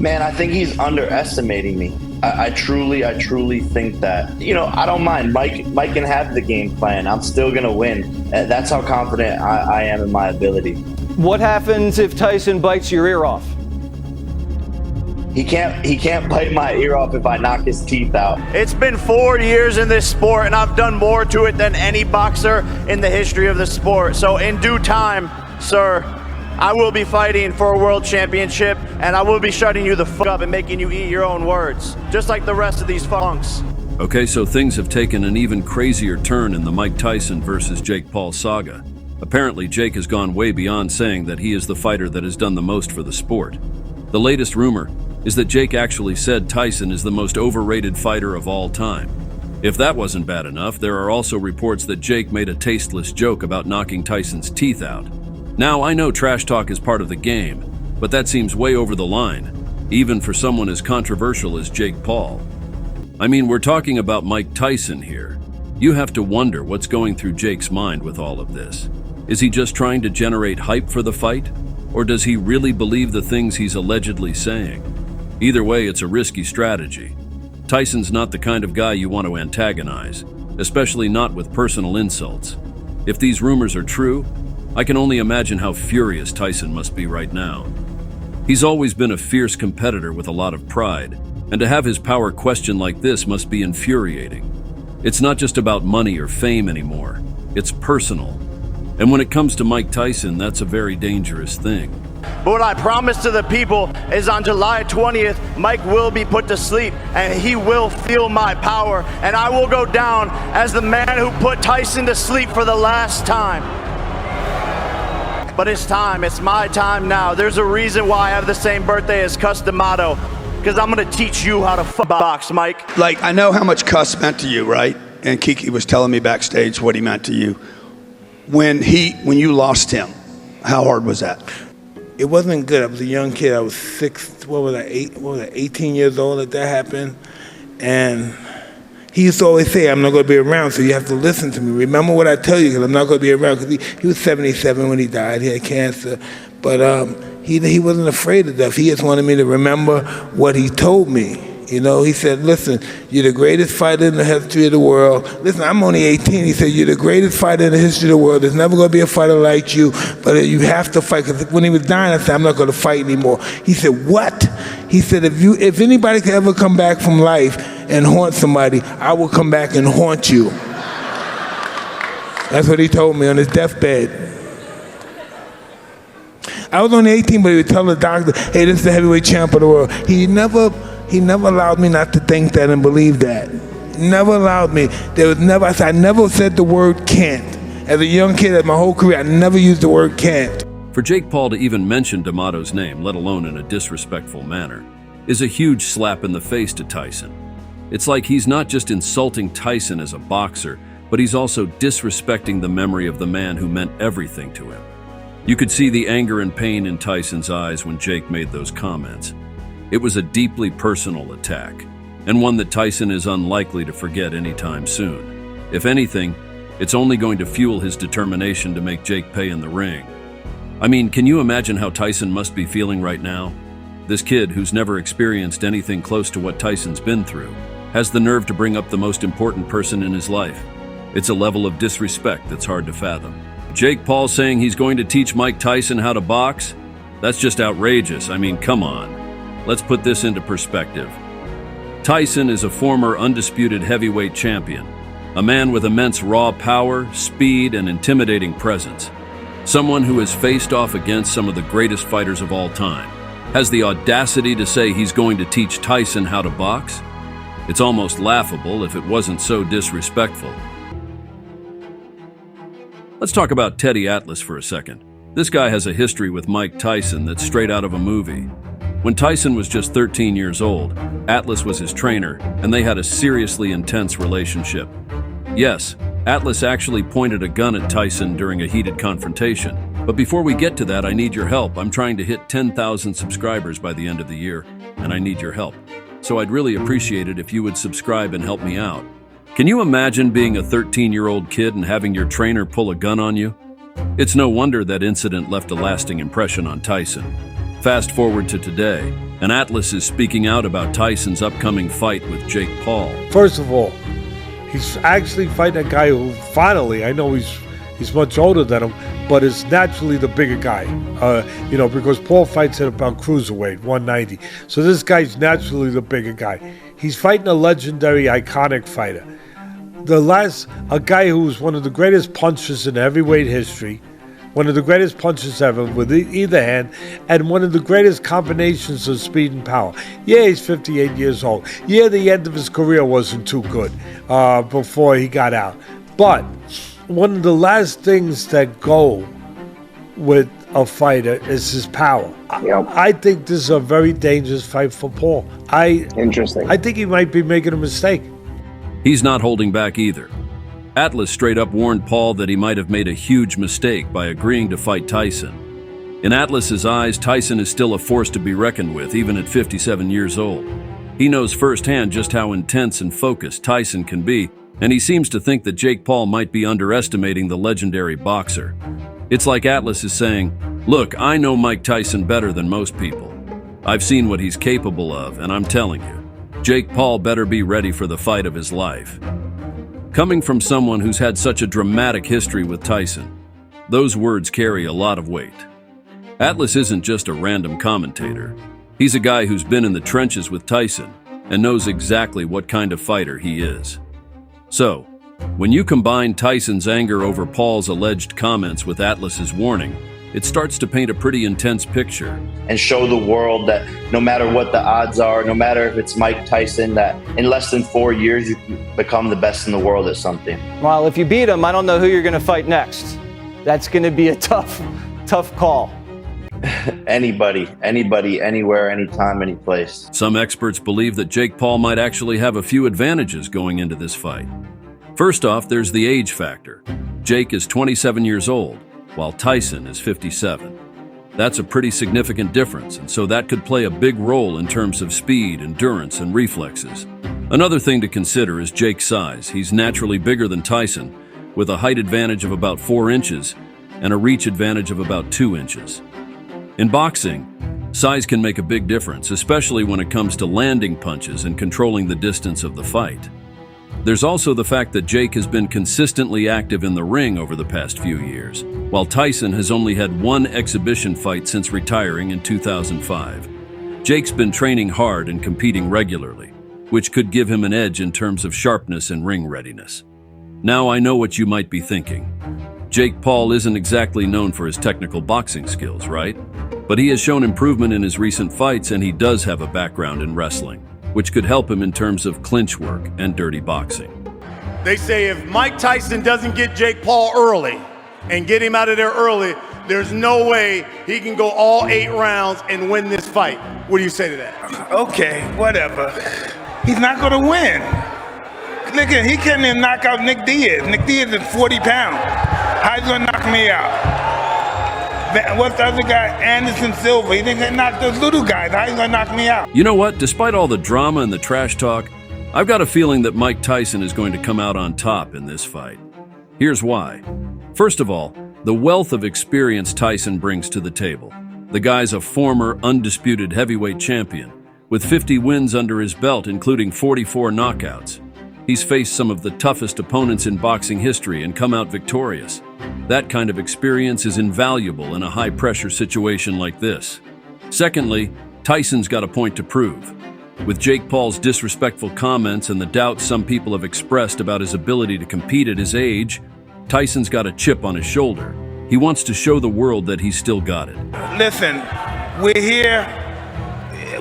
Man, I think he's underestimating me. I truly think that. I don't mind. Mike can have the game plan. I'm still gonna win. That's how confident I am in my ability. What happens if Tyson bites your ear off? He can't bite my ear off if I knock his teeth out. It's been 4 years in this sport, and I've done more to it than any boxer in the history of the sport. So in due time, sir, I will be fighting for a world championship, and I will be shutting you the fuck up and making you eat your own words, just like the rest of these funks. Okay, so things have taken an even crazier turn in the Mike Tyson versus Jake Paul saga. Apparently, Jake has gone way beyond saying that he is the fighter that has done the most for the sport. The latest rumor is that Jake actually said Tyson is the most overrated fighter of all time. If that wasn't bad enough, there are also reports that Jake made a tasteless joke about knocking Tyson's teeth out. Now, I know trash talk is part of the game, but that seems way over the line, even for someone as controversial as Jake Paul. I mean, we're talking about Mike Tyson here. You have to wonder what's going through Jake's mind with all of this. Is he just trying to generate hype for the fight? Or does he really believe the things he's allegedly saying? Either way, it's a risky strategy. Tyson's not the kind of guy you want to antagonize, especially not with personal insults. If these rumors are true, I can only imagine how furious Tyson must be right now. He's always been a fierce competitor with a lot of pride, and to have his power questioned like this must be infuriating. It's not just about money or fame anymore, it's personal. And when it comes to Mike Tyson, that's a very dangerous thing. But what I promise to the people is on July 20th, Mike will be put to sleep, and he will feel my power, and I will go down as the man who put Tyson to sleep for the last time. But it's time. It's my time now. There's a reason why I have the same birthday as Cus D'Amato, because I'm going to teach you how to box, Mike. Like, I know how much Cus meant to you, right? And Kiki was telling me backstage what he meant to you. When you lost him, how hard was that? It wasn't good. I was a young kid. I was 18 years old that happened. And he used to always say, I'm not going to be around, so you have to listen to me. Remember what I tell you, because I'm not going to be around. Because he was 77 when he died. He had cancer. But he wasn't afraid of death. He just wanted me to remember what he told me. You know, he said, listen, you're the greatest fighter in the history of the world. Listen, I'm only 18. He said, you're the greatest fighter in the history of the world. There's never going to be a fighter like you, but you have to fight. Because when he was dying, I said, I'm not going to fight anymore. He said, what? He said, if anybody could ever come back from life and haunt somebody, I will come back and haunt you. That's what he told me on his deathbed. I was only 18, but he would tell the doctor, hey, this is the heavyweight champ of the world. He never allowed me not to think that and believe that. Never allowed me. I never said the word can't. As a young kid, my whole career, I never used the word can't. For Jake Paul to even mention D'Amato's name, let alone in a disrespectful manner, is a huge slap in the face to Tyson. It's like he's not just insulting Tyson as a boxer, but he's also disrespecting the memory of the man who meant everything to him. You could see the anger and pain in Tyson's eyes when Jake made those comments. It was a deeply personal attack, and one that Tyson is unlikely to forget anytime soon. If anything, it's only going to fuel his determination to make Jake pay in the ring. I mean, can you imagine how Tyson must be feeling right now? This kid, who's never experienced anything close to what Tyson's been through, has the nerve to bring up the most important person in his life. It's a level of disrespect that's hard to fathom. Jake Paul saying he's going to teach Mike Tyson how to box? That's just outrageous. I mean, come on. Let's put this into perspective. Tyson is a former undisputed heavyweight champion, a man with immense raw power, speed, and intimidating presence. Someone who has faced off against some of the greatest fighters of all time, has the audacity to say he's going to teach Tyson how to box? It's almost laughable if it wasn't so disrespectful. Let's talk about Teddy Atlas for a second. This guy has a history with Mike Tyson that's straight out of a movie. When Tyson was just 13 years old, Atlas was his trainer, and they had a seriously intense relationship. Yes, Atlas actually pointed a gun at Tyson during a heated confrontation. But before we get to that, I need your help. I'm trying to hit 10,000 subscribers by the end of the year, and I need your help. So I'd really appreciate it if you would subscribe and help me out. Can you imagine being a 13-year-old kid and having your trainer pull a gun on you? It's no wonder that incident left a lasting impression on Tyson. Fast forward to today, And Atlas is speaking out about Tyson's upcoming fight with Jake Paul. First of all, he's actually fighting a guy who finally, I know he's much older than him, but is naturally the bigger guy. Because Paul fights at about cruiserweight, 190. So this guy's naturally the bigger guy. He's fighting a legendary, iconic fighter. A guy who was one of the greatest punchers in heavyweight history, one of the greatest punches ever with either hand, and one of the greatest combinations of speed and power. Yeah, he's 58 years old. Yeah, the end of his career wasn't too good before he got out. But one of the last things that go with a fighter is his power. Yep. I think this is a very dangerous fight for Paul. Interesting. I think he might be making a mistake. He's not holding back either. Atlas straight up warned Paul that he might have made a huge mistake by agreeing to fight Tyson. In Atlas's eyes, Tyson is still a force to be reckoned with, even at 57 years old. He knows firsthand just how intense and focused Tyson can be, and he seems to think that Jake Paul might be underestimating the legendary boxer. It's like Atlas is saying, "Look, I know Mike Tyson better than most people. I've seen what he's capable of, and I'm telling you, Jake Paul better be ready for the fight of his life." Coming from someone who's had such a dramatic history with Tyson, those words carry a lot of weight. Atlas isn't just a random commentator. He's a guy who's been in the trenches with Tyson and knows exactly what kind of fighter he is. So, when you combine Tyson's anger over Paul's alleged comments with Atlas's warning, it starts to paint a pretty intense picture. And show the world that no matter what the odds are, no matter if it's Mike Tyson, that in less than 4 years you can become the best in the world at something. Well, if you beat him, I don't know who you're going to fight next. That's going to be a tough call. Anybody, anywhere, anytime, any place. Some experts believe that Jake Paul might actually have a few advantages going into this fight. First off, there's the age factor. Jake is 27 years old, while Tyson is 57. That's a pretty significant difference, and so that could play a big role in terms of speed, endurance, and reflexes. Another thing to consider is Jake's size. He's naturally bigger than Tyson, with a height advantage of about 4 inches and a reach advantage of about 2 inches. In boxing, size can make a big difference, especially when it comes to landing punches and controlling the distance of the fight. There's also the fact that Jake has been consistently active in the ring over the past few years, while Tyson has only had one exhibition fight since retiring in 2005. Jake's been training hard and competing regularly, which could give him an edge in terms of sharpness and ring readiness. Now I know what you might be thinking. Jake Paul isn't exactly known for his technical boxing skills, right? But he has shown improvement in his recent fights, and he does have a background in wrestling, which could help him in terms of clinch work and dirty boxing. They say if Mike Tyson doesn't get Jake Paul early and get him out of there early, there's no way he can go all 8 rounds and win this fight. What do you say to that? Okay, whatever. He's not going to win. Look at, he can't even knock out Nick Diaz. Nick Diaz is 40 pounds. How's he going to knock me out? What's the other guy? Anderson Silva. He didn't knock those little guys. How you going to knock me out? You know what? Despite all the drama and the trash talk, I've got a feeling that Mike Tyson is going to come out on top in this fight. Here's why. First of all, the wealth of experience Tyson brings to the table. The guy's a former undisputed heavyweight champion, with 50 wins under his belt, including 44 knockouts. He's faced some of the toughest opponents in boxing history and come out victorious. That kind of experience is invaluable in a high-pressure situation like this. Secondly, Tyson's got a point to prove. With Jake Paul's disrespectful comments and the doubts some people have expressed about his ability to compete at his age, Tyson's got a chip on his shoulder. He wants to show the world that he's still got it. Listen, we're here.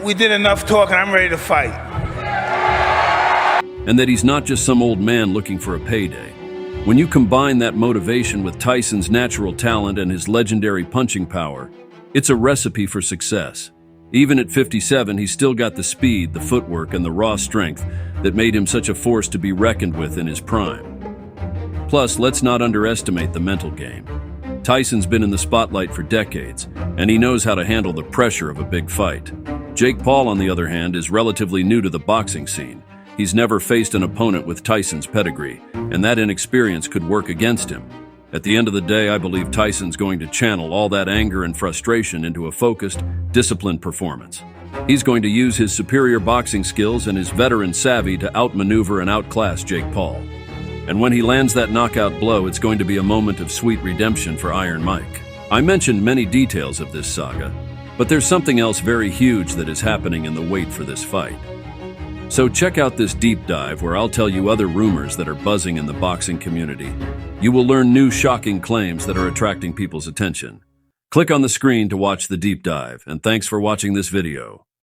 We did enough talking. I'm ready to fight. And that he's not just some old man looking for a payday. When you combine that motivation with Tyson's natural talent and his legendary punching power, it's a recipe for success. Even at 57, he's still got the speed, the footwork, and the raw strength that made him such a force to be reckoned with in his prime. Plus, let's not underestimate the mental game. Tyson's been in the spotlight for decades, and he knows how to handle the pressure of a big fight. Jake Paul, on the other hand, is relatively new to the boxing scene. He's never faced an opponent with Tyson's pedigree, and that inexperience could work against him. At the end of the day, I believe Tyson's going to channel all that anger and frustration into a focused, disciplined performance. He's going to use his superior boxing skills and his veteran savvy to outmaneuver and outclass Jake Paul. And when he lands that knockout blow, it's going to be a moment of sweet redemption for Iron Mike. I mentioned many details of this saga, but there's something else very huge that is happening in the wait for this fight. So check out this deep dive where I'll tell you other rumors that are buzzing in the boxing community. You will learn new shocking claims that are attracting people's attention. Click on the screen to watch the deep dive, and thanks for watching this video.